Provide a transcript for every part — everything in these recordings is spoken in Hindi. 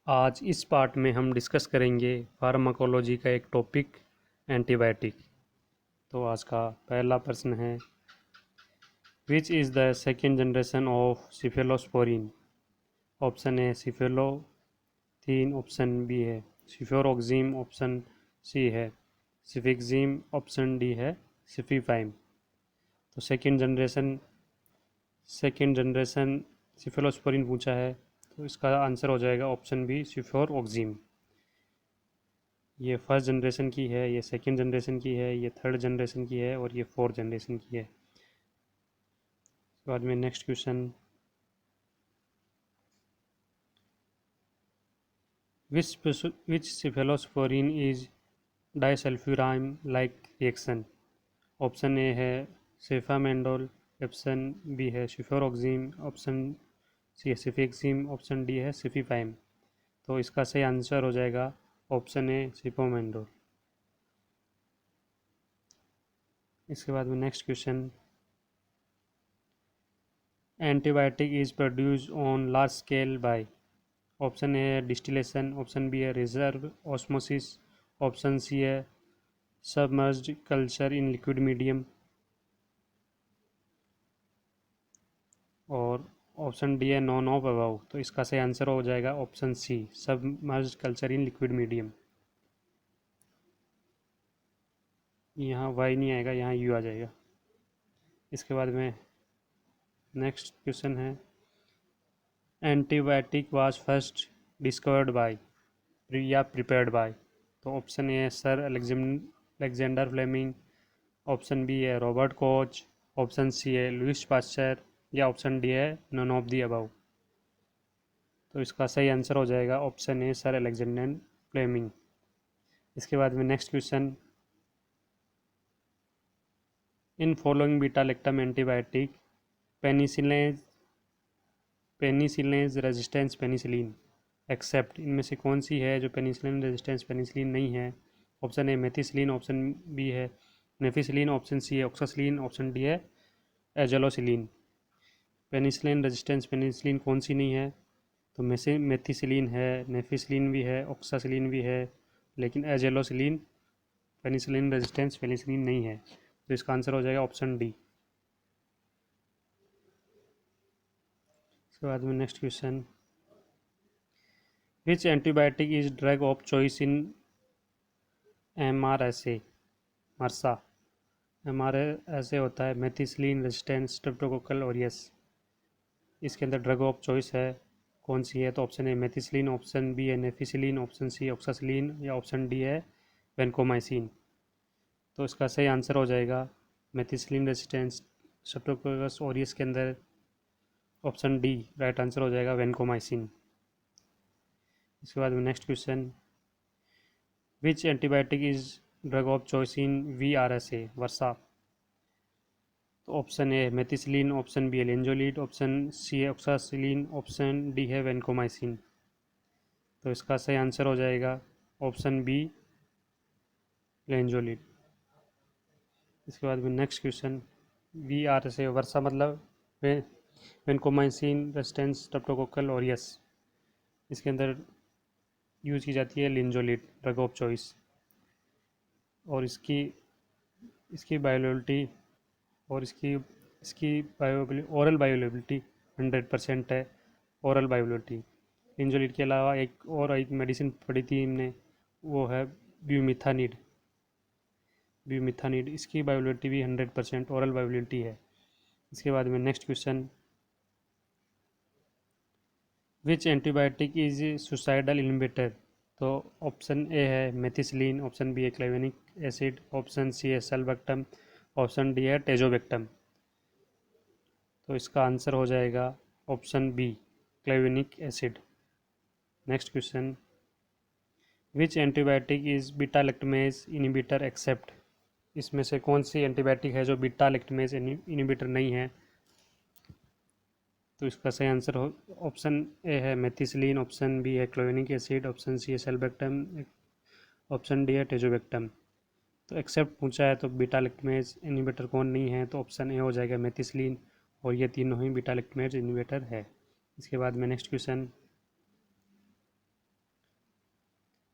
आज इस पार्ट में हम डिस्कस करेंगे फार्माकोलॉजी का एक टॉपिक एंटीबायोटिक। तो आज का पहला प्रश्न है, which is the second generation of cephalosporin. Option a cephalothin, option B है सिफोरोक्सिम, ऑप्शन सी है सिफिक्सिम, ऑप्शन डी है सिफिफाइम। तो सेकेंड जनरेशन सिफेलोस्पोरिन पूछा है, तो इसका आंसर हो जाएगा ऑप्शन बी सिफोरोक्सिम। ये फर्स्ट जनरेशन की है, ये सेकंड जनरेशन की है, ये थर्ड जनरेशन की है और ये फोर्थ जनरेशन की है। उसके बाद में next question, which cephalosporin is disulfiram like reaction. Option ए है सेफामेंडोल, ऑप्शन बी है सिफोरोक्सिम, ऑप्शन सी है सिफिक्सिम, ऑप्शन डी है सिफिफाइम। तो इसका सही आंसर हो जाएगा ऑप्शन ए सिफोमेंडोल। इसके बाद में next question, antibiotic is produce on large scale by. Option ए है डिस्टिलेशन, ऑप्शन बी है रिजर्व ऑस्मोसिस, ऑप्शन सी है submerged culture in liquid medium और ऑप्शन डी है नॉन ऑफ अबव। तो इसका सही आंसर हो जाएगा option C submerged culture in liquid medium. यहाँ वाई नहीं आएगा, यहाँ यू आ जाएगा। इसके बाद में नेक्स्ट क्वेश्चन है, antibiotic was first discovered by या प्रिपेयर्ड बाय। तो ऑप्शन ए है sir Alexander Fleming, option B है रॉबर्ट कोच, ऑप्शन सी है लुइस पास्चर या ऑप्शन डी है नन ऑफ दी अबव। तो इसका सही आंसर हो जाएगा option A sir Alexander Fleming. इसके बाद में next question, in following beta lactam antibiotic penicillin penicillin resistance penicillin except, इनमें से कौन सी है जो पेनिसिलिन रेजिस्टेंस पेनिसिलिन नहीं है। ऑप्शन ए मेथिसिलिन, ऑप्शन बी है नेफिसिलिन, ऑप्शन सी है ऑक्सासिलिन, ऑप्शन डी है एजोलोसिलिन। पेनिसिलिन रेजिस्टेंस पेनिसिलिन कौन सी नहीं है, तो मेथिसिलिन है, नेफिसिलिन भी है, ऑक्सासिलिन भी है, लेकिन एजेलोसिलिन पेनिसिलिन रेजिस्टेंस पेनिसिलिन नहीं है। तो इसका आंसर हो जाएगा ऑप्शन डी। इसके बाद में next question, which antibiotic is drug of choice in MRSA मरसा। MRSA होता है मेथिसिलिन रेजिस्टेंट स्ट्रेप्टोकोकल ऑरियस। इसके अंदर ड्रग ऑफ चॉइस है कौन सी है, तो ऑप्शन ए मेथिसिलिन, ऑप्शन बी है नेफिसिलिन, ऑप्शन सी ऑक्सासिलिन या ऑप्शन डी है वेनकोमाइसिन। तो इसका सही आंसर हो जाएगा मेथिसिलिन रेजिस्टेंस स्ट्रेप्टोकोकस ऑरियस के अंदर ऑप्शन डी राइट आंसर हो जाएगा वेनकोमाइसिन। इसके बाद में next question, which antibiotic is drug of choice in VRSA वर्षा। तो ऑप्शन ए मेथिसिलिन, ऑप्शन बी है लेंजोलिड, ऑप्शन सी है ऑक्सासिलिन, ऑप्शन डी है वेनकोमाइसिन। तो इसका सही आंसर हो जाएगा ऑप्शन बी लेंजोलिड। इसके बाद में नेक्स्ट क्वेश्चन, VRSA वर्षा मतलब वेनकोमाइसिन रेजिस्टेंस स्ट्रेप्टोकोकल ऑरियस। इसके अंदर यूज़ की जाती है लिंजोलिड ड्रग ऑफ चॉइस और इसकी इसकी बायोलॉबिलिटी और इसकी इसकी ओरल बायोलेबिलिटी 100% है। ओरल बायोलेबिलिटी इंजोलिड के अलावा एक मेडिसिन पढ़ी थी हमने, वो है ब्यूमिथानिड इसकी बायोलेबिलिटी भी 100% ओरल बायोलेबिलिटी है। इसके बाद में next question, which antibiotic is suicidal inhibitor. तो ऑप्शन ए है मेथिसिलिन, ऑप्शन बी है क्लेवेनिक एसिड, ऑप्शन सी है सेल्बेक्टम, ऑप्शन डी है टेजोबेक्टम। तो इसका आंसर हो जाएगा option b clavulanic acid. Next question, which antibiotic is beta lactamase inhibitor except. इसमें से कौन सी एंटीबायोटिक है जो बीटा लैक्टमेज इनहिबिटर नहीं है। तो इसका सही आंसर हो ऑप्शन ए है मेथिसिलिन, ऑप्शन बी है क्लोवेनिक एसिड, ऑप्शन सी है सेल्बेक्टम, ऑप्शन डी है टेजोबेक्टम। तो एक्सेप्ट पूछा है तो बीटा लैक्टमेज इनहिबिटर कौन नहीं है, तो ऑप्शन ए हो जाएगा मेथिसिलिन और ये तीनों ही बीटा लैक्टमेज इनहिबिटर है। इसके बाद में next question,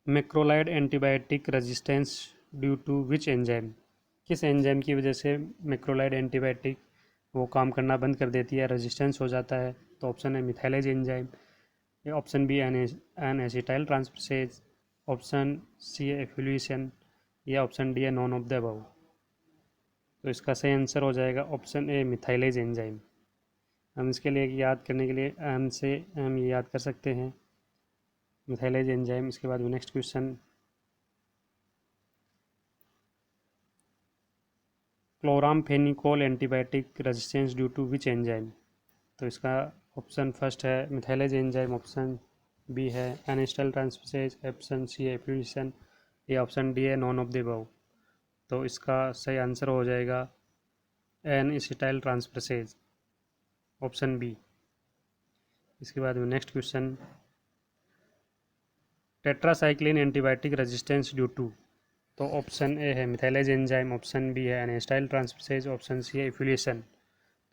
macrolide antibiotic resistance due to which enzyme, किस एंजाइम की वजह से मैक्रोलाइड एंटीबायोटिक वो काम करना बंद कर देती है, रेजिस्टेंस हो जाता है? तो ऑप्शन है methylase enzyme, option B N acetyl transferase, option सी है एफिलिएशन, या ऑप्शन डी है नॉन ऑफ द अबव। तो इसका सही आंसर हो जाएगा ऑप्शन ए मिथाइलेज एंजाइम। हम इसके लिए याद करने के लिए एम से हम ये याद कर सकते हैं मिथाइलेज एंजाइम। इसके बाद में next question, chloramphenicol antibiotic resistance due to which enzyme. तो इसका ऑप्शन फर्स्ट है मिथाइलेज एंजाइम, ऑप्शन बी है एनिस्टाइल ट्रांसफरेज, ऑप्शन सी है एफिलिएशन, या ऑप्शन डी है नॉन ऑफ द अबव। तो इसका सही आंसर हो जाएगा N acetyl transferase, option B. इसके बाद में next question, tetracycline antibiotic resistance due to. तो ऑप्शन ए है मिथाइलेज एंजाइम, ऑप्शन बी है एनास्टाइल ट्रांसफरेज, ऑप्शन सी है एफिलिएशन।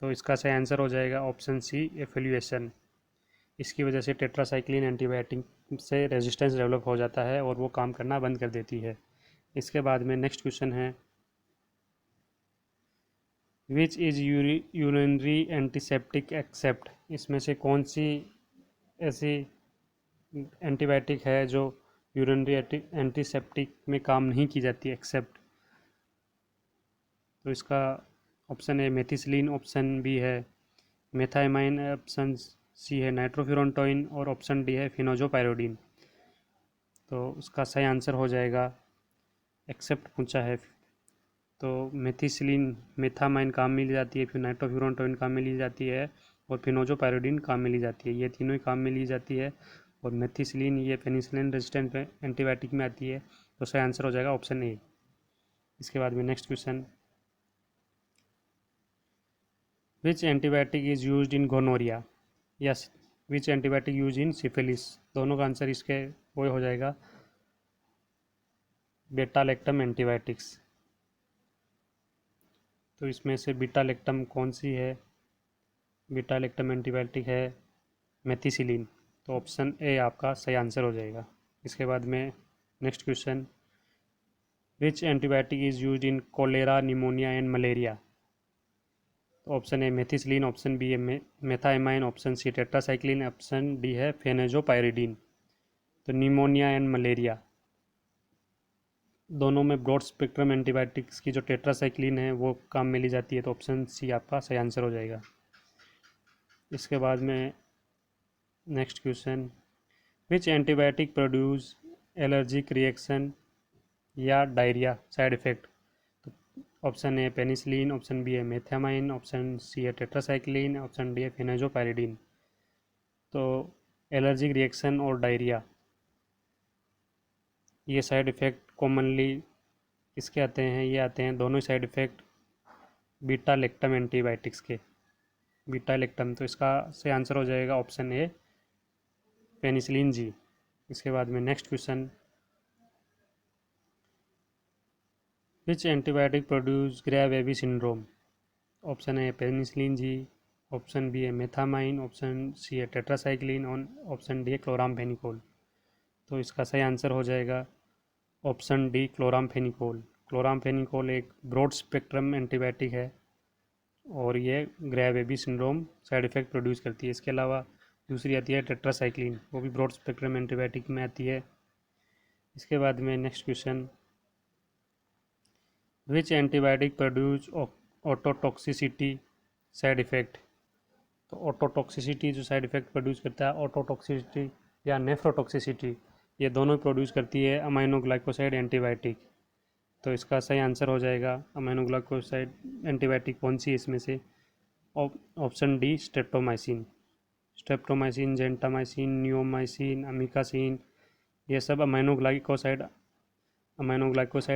तो इसका सही आंसर हो जाएगा ऑप्शन सी एफिलिएशन। इसकी वजह से टेट्रासाइक्लिन एंटीबायोटिक से रेजिस्टेंस डेवलप हो जाता है और वो काम करना बंद कर देती है। इसके बाद में नेक्स्ट क्वेश्चन है, which is urinary antiseptic except. इसमें से कौन सी ऐसी एंटीबायोटिक है जो यूरिनरी एंटीसेप्टिक में काम नहीं की जाती एक्सेप्ट। तो इसका ऑप्शन है मेथिसिलिन, ऑप्शन बी है मेथाइमाइन, ऑप्शन सी है नाइट्रोफ्यूरॉन्टोइन, और ऑप्शन डी है फिनोजोपायरोडीन। तो उसका सही आंसर हो जाएगा एक्सेप्ट पूछा है तो मेथिसिलिन मेथामाइन काम में ली जाती है, फिर नाइट्रोफ्यूरॉन्टोइन काम में ली जाती है, और फिनोजोपायरोडीन काम में ली जाती है। ये तीनों ही काम में ली जाती है, और मेथिसिलिन ये पेनिसिलिन रेजिस्टेंट एंटीबायोटिक में आती है। तो सही आंसर हो जाएगा ऑप्शन ए। इसके बाद में next question, which antibiotic is use in gonorrhoea, yes which antibiotic use in syphilis. दोनों का आंसर इसके वो हो जाएगा बेटा लैक्टम एंटीबायोटिक्स। तो इसमें से बीटा लैक्टम कौन सी है? बीटा लैक्टम एंटीबायोटिक है मेथिसिलिन। तो ऑप्शन ए आपका सही आंसर हो जाएगा। इसके बाद में next question, which antibiotic is use in cholera, pneumonia and malaria. तो ऑप्शन ए मेथिसिलिन, ऑप्शन बी है methenamine, option c tetracycline, option D है फेनेजोपायरिडीन। तो निमोनिया एंड मलेरिया दोनों में ब्रॉड स्पेक्ट्रम एंटीबायोटिक्स की जो टेट्रासाइक्लिन है वो काम में ली जाती है। तो ऑप्शन सी आपका सही आंसर हो जाएगा। इसके बाद में next question, which antibiotic produce allergic reaction या डायरिया साइड इफेक्ट। तो option A penicillin, option B है मेथामाइन, ऑप्शन सी है टेट्रासाइक्लिन, ऑप्शन डी है फेनाजोपायरिडीन। तो एलर्जिक रिएक्शन और डायरिया ये साइड इफ़ेक्ट कॉमनली किसके आते हैं? ये आते हैं दोनों side effect beta lactam antibiotics के, बीटा लैक्टम। तो इसका सही आंसर हो जाएगा ऑप्शन ए पेनिसिलिन जी। इसके बाद में next question, which antibiotic produce grey baby syndrome. Option A penicillin G, option B है मेथामाइन, ऑप्शन सी है टेट्रासाइक्लिन, और ऑप्शन डी है क्लोरामफेनिकोल। तो इसका सही आंसर हो जाएगा ऑप्शन डी क्लोरामफेनिकोल। क्लोरामफेनिकोल एक ब्रॉड स्पेक्ट्रम एंटीबायोटिक है और ये grey baby syndrome side effect produce करती है। इसके अलावा दूसरी आती है टेट्रासाइक्लिन, वो भी ब्रॉड स्पेक्ट्रम एंटीबायोटिक में आती है। इसके बाद में next question, which antibiotic produce autotoxicity side effect. तो ऑटोटॉक्सिसिटी जो साइड इफ़ेक्ट प्रोड्यूस करता है, ऑटोटॉक्सिसिटी या नेफ्रोटॉक्सिसिटी, ये दोनों प्रोड्यूस करती है अमाइनोग्लाइकोसाइड एंटीबायोटिक। तो इसका सही आंसर हो जाएगा अमाइनोग्लाइकोसाइड एंटीबायोटिक कौन सी इसमें से? Option D streptomycin. Streptomycin, gentamicin, neomycin, amikacin, ये सब अमाइनोग्लाइकोसाइड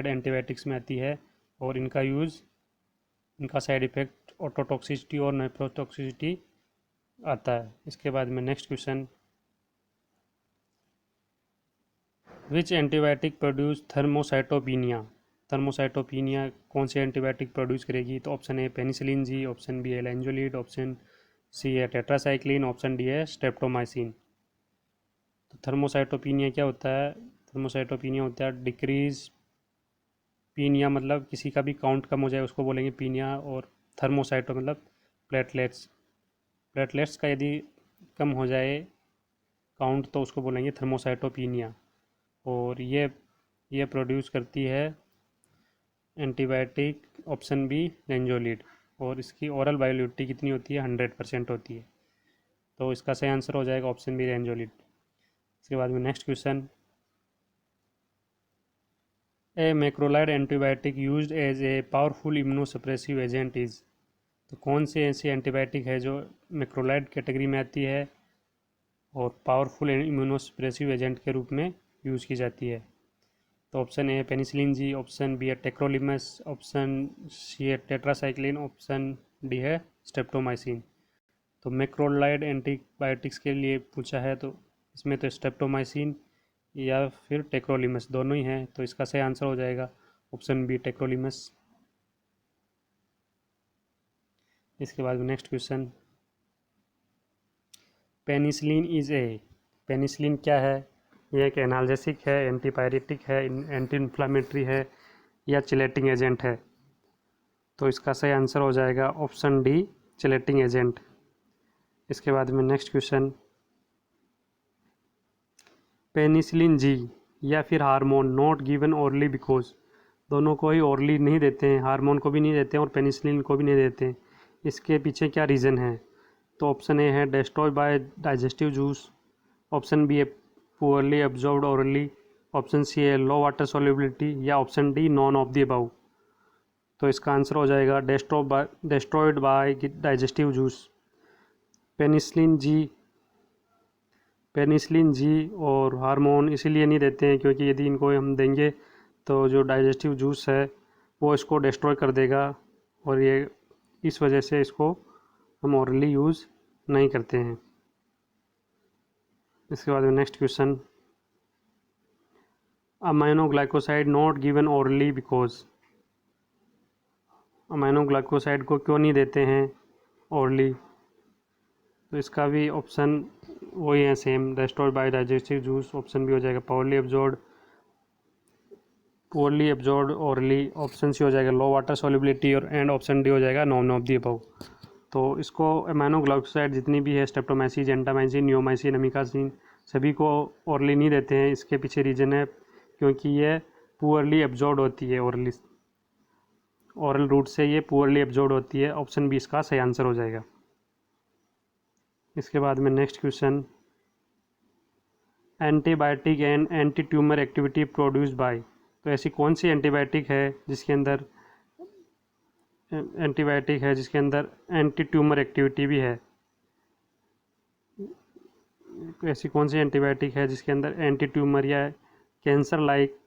एंटीबायोटिक्स में आती है, और इनका साइड इफ़ेक्ट ऑटोटॉक्सिसिटी और नेफ्रोटॉक्सिसिटी आता है। इसके बाद में next question, which antibiotic produce thrombocytopenia. Thrombocytopenia कौन सी एंटीबायोटिक प्रोड्यूस करेगी? तो option A penicillin G, option B है लेंजोलिड, ऑप्शन सी है टेट्रासाइक्लिन, ऑप्शन डी है स्ट्रेप्टोमाइसिन। तो थर्मोसाइटोपिनिया क्या होता है? थर्मोसाइटोपिनिया होता है डिक्रीज पीनिया, मतलब किसी का भी काउंट कम हो जाए उसको बोलेंगे पीनिया। और थर्मोसाइटो मतलब प्लेटलेट्स, प्लेटलेट्स का यदि कम हो जाए काउंट तो उसको बोलेंगे थर्मोसाइटोपिनिया। और ये प्रोड्यूस करती है एंटीबायोटिक, ऑप्शन बी लेंजोलिड। और इसकी ओरल बायोलिटी कितनी होती है, 100% होती है। तो इसका सही आंसर हो जाएगा ऑप्शन बी लेंजोलिड। इसके बाद में next question, a macrolide antibiotic used as a powerful immunosuppressive agent is. तो कौन से ऐसी एंटीबायोटिक है जो मैक्रोलाइड कैटेगरी में आती है और पावरफुल इम्यूनोसप्रेसिव एजेंट के रूप में यूज़ की जाती है। तो ऑप्शन ए है पेनिसिलिन जी, ऑप्शन बी है टेक्रोलिमस, ऑप्शन सी है टेट्रासाइक्लिन, ऑप्शन डी है स्ट्रेप्टोमाइसिन। तो मैक्रोलाइड एंटीबायोटिक्स के लिए पूछा है तो इसमें तो स्ट्रेप्टोमाइसिन या फिर टेक्रोलिमस दोनों ही हैं। तो इसका सही आंसर हो जाएगा ऑप्शन बी टेक्रोलिमस। इसके बाद next question, penicillin is a, penicillin क्या है, ये एक एनाल्जेसिक है, एंटीपायरेटिक है, एंटी इन्फ्लामेटरी है या चिलेटिंग एजेंट है। तो इसका सही आंसर हो जाएगा ऑप्शन डी चिलेटिंग एजेंट। इसके बाद में नेक्स्ट क्वेश्चन, पेनिसिलिन जी या फिर hormone not given orally because, दोनों को ही ओरली नहीं देते हैं, हार्मोन को भी नहीं देते हैं और पेनिसिलिन को भी नहीं देते हैं, इसके पीछे क्या रीज़न है। तो ऑप्शन ए है destroy by digestive juice, option B है पुअरली एब्जॉर्ब्ड ओरली, ऑप्शन सी है लो वाटर सॉल्युबिलिटी या option d none of the above. तो इसका आंसर हो जाएगा destroyed by digestive juice. Penicillin G, penicillin G और हार्मोन इसीलिए नहीं देते हैं क्योंकि यदि इनको हम देंगे तो जो डाइजेस्टिव जूस है वो इसको डिस्ट्रॉय कर देगा और ये इस वजह से इसको हम ओरली यूज़ नहीं करते हैं। इसके बाद में next question, aminoglycoside not given orally because, aminoglycoside को क्यों नहीं देते हैं ओरली। तो इसका भी ऑप्शन वही है same, destroyed by digestive juice, option B हो जाएगा poorly absorbed orally, option C हो जाएगा लो वाटर सॉल्युबिलिटी और एंड ऑप्शन डी हो जाएगा नॉन ऑफ दी अबव। तो इसको अमाइनोग्लाइकोसाइड जितनी भी है स्ट्रेप्टोमाइसिन, जेंटामाइसिन, नियोमाइसिन, अमीकासिन, सभी को ओरली नहीं देते हैं। इसके पीछे रीज़न है क्योंकि ये पुअरली एब्जॉर्ड होती है, ओरली ओरल रूट से ये पुअरली एब्जॉर्ड होती है। ऑप्शन बी इसका सही आंसर हो जाएगा। इसके बाद में next question, antibiotic and anti tumour activity produced by, तो ऐसी कौन सी एंटीबायोटिक है जिसके अंदर एंटी ट्यूमर एक्टिविटी भी है। ऐसी कौन सी एंटीबायोटिक है जिसके अंदर एंटी ट्यूमर या कैंसर लाइक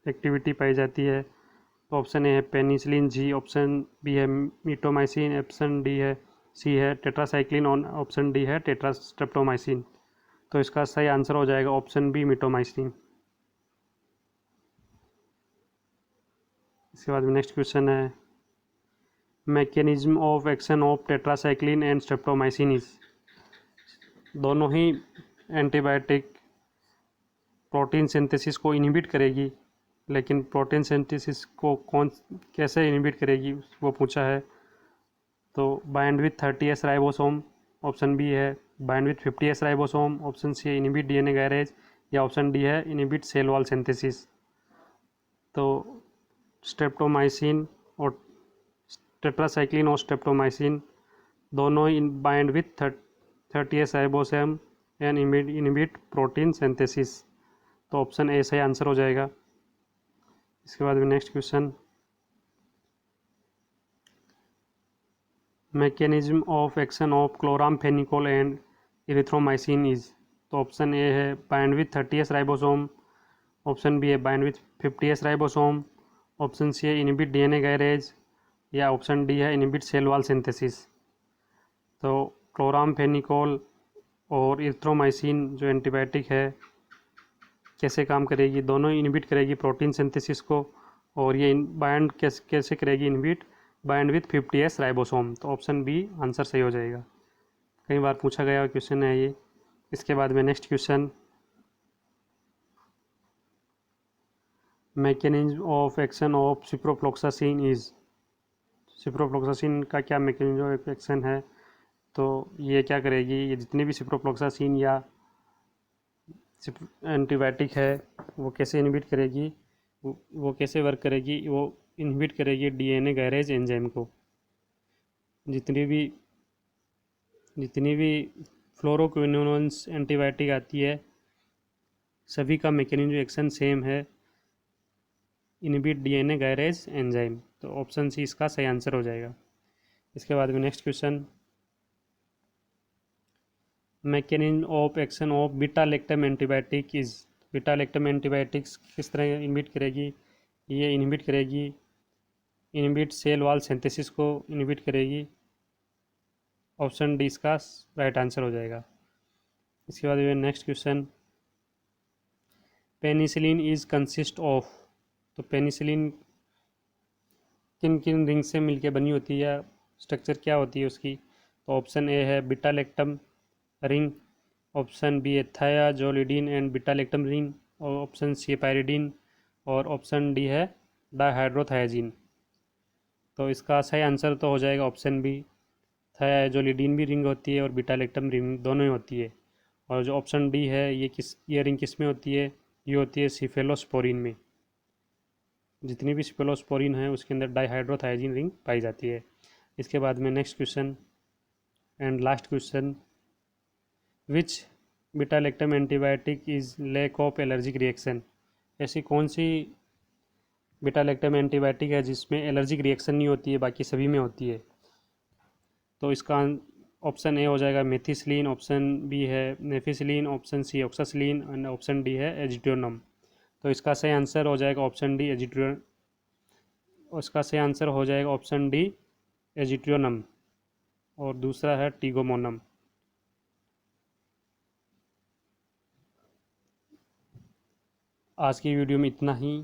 एक्टिविटी पाई जाती है। तो ऑप्शन ए है पेनिसिलिन जी, ऑप्शन बी है मिटोमाइसिन, ऑप्शन डी है सी है टेट्रासाइक्लिन और ऑप्शन डी है टेट्रास्ट्रेप्टोमाइसिन। तो इसका सही आंसर हो जाएगा ऑप्शन बी मिटोमाइसिन। इसके बाद में नेक्स्ट क्वेश्चन है, mechanism of action of tetracycline and streptomycin is, दोनों ही एंटीबायोटिक प्रोटीन सिंथेसिस को इनहिबिट करेगी, लेकिन प्रोटीन सिंथेसिस को कौन कैसे इनहिबिट करेगी वो पूछा है। तो bind with 30S ribosome, option B है bind with 50S ribosome, option सी है इनहिबिट डीएनए गैरेज या ऑप्शन डी है इनहिबिट सेल वॉल सिंथेसिस। तो स्ट्रेप्टोमाइसिन और टेट्रासाइक्लिन और स्ट्रेप्टोमाइसिन दोनों इन bind with 30S ribosome and inhibit protein synthesis. तो ऑप्शन ए सही आंसर हो जाएगा। इसके बाद में next question, mechanism of action of chloramphenicol and erythromycin is. तो ऑप्शन ए है bind with 30S ribosome, option B है bind with 50S ribosome, option सी है इनहिबिट डीएनए गैरेज या ऑप्शन डी है इनहिबिट सेल वॉल सिंथेसिस। तो क्लोरामफेनिकोल और इरिथ्रोमाइसिन जो एंटीबायोटिक है कैसे काम करेगी, दोनों इनहिबिट करेगी प्रोटीन सिंथेसिस को और ये बाइंड कैसे करेगी inhibit, bind with 50S ribosome. तो ऑप्शन बी आंसर सही हो जाएगा, कई बार पूछा गया क्वेश्चन है ये। इसके बाद में next question, mechanism of action of ciprofloxacin is, ciprofloxacin का क्या मैकेनिज्म ऑफ एक्शन है? तो ये क्या करेगी, ये जितनी भी सिप्रोफ्लॉक्सासिन या एंटीबायोटिक है वो कैसे इनहिबिट करेगी, वो कैसे वर्क करेगी, वो इनहिबिट करेगी डीएनए गैरेज एंजाइम को। जितनी भी फ्लोरोक्विनोलोन्स एंटीबायोटिक आती है सभी का मैकेनिज्म एक्शन सेम है, इनहिबिट डीएनए गैरेज एंजाइम। तो ऑप्शन सी इसका सही आंसर हो जाएगा। इसके बाद में next question, mechanism of action of beta lactam antibiotic is, beta lactam antibiotics किस तरह इनहिबिट करेगी? ये इनहिबिट करेगी, इनहिबिट सेल वॉल सिंथेसिस को इनहिबिट करेगी। ऑप्शन डी इसका राइट आंसर हो जाएगा। इसके बाद next question, penicillin is consist of, तो पेनिसिलिन किन किन रिंग से मिलके बनी होती है, स्ट्रक्चर क्या होती है उसकी? तो ऑप्शन ए है beta lactam ring, option B है thiazolidine and beta lactam ring, और ऑप्शन सी है पायरिडीन, और ऑप्शन डी है डाइहाइड्रोथायाजीन। तो इसका सही आंसर तो हो जाएगा ऑप्शन बी, थायाजोलिडीन भी रिंग होती है और बीटा लैक्टम रिंग दोनों ही होती है। और जो ऑप्शन डी है ये रिंग किस में होती है? ये होती है सिफेलोस्पोरिन में। जितनी भी सिफेलोस्पोरिन है उसके अंदर डाइहाइड्रोथायाजीन रिंग पाई जाती है। इसके बाद में next question and last question, which beta lactam antibiotic is lack of allergic reaction, ऐसी कौन सी बीटा लैक्टम एंटीबायोटिक है जिसमें एलर्जिक रिएक्शन नहीं होती है, बाकी सभी में होती है? तो इसका ऑप्शन ए हो जाएगा मेथिसिलिन, ऑप्शन बी है nafcillin, option C oxacillin and option D है एजिट्रोनम। तो इसका सही आंसर हो जाएगा ऑप्शन डी एजिट्रोन, उसका सही आंसर हो जाएगा ऑप्शन डी एजिट्रोनम, और दूसरा है टीगोमोनम। आज की वीडियो में इतना ही।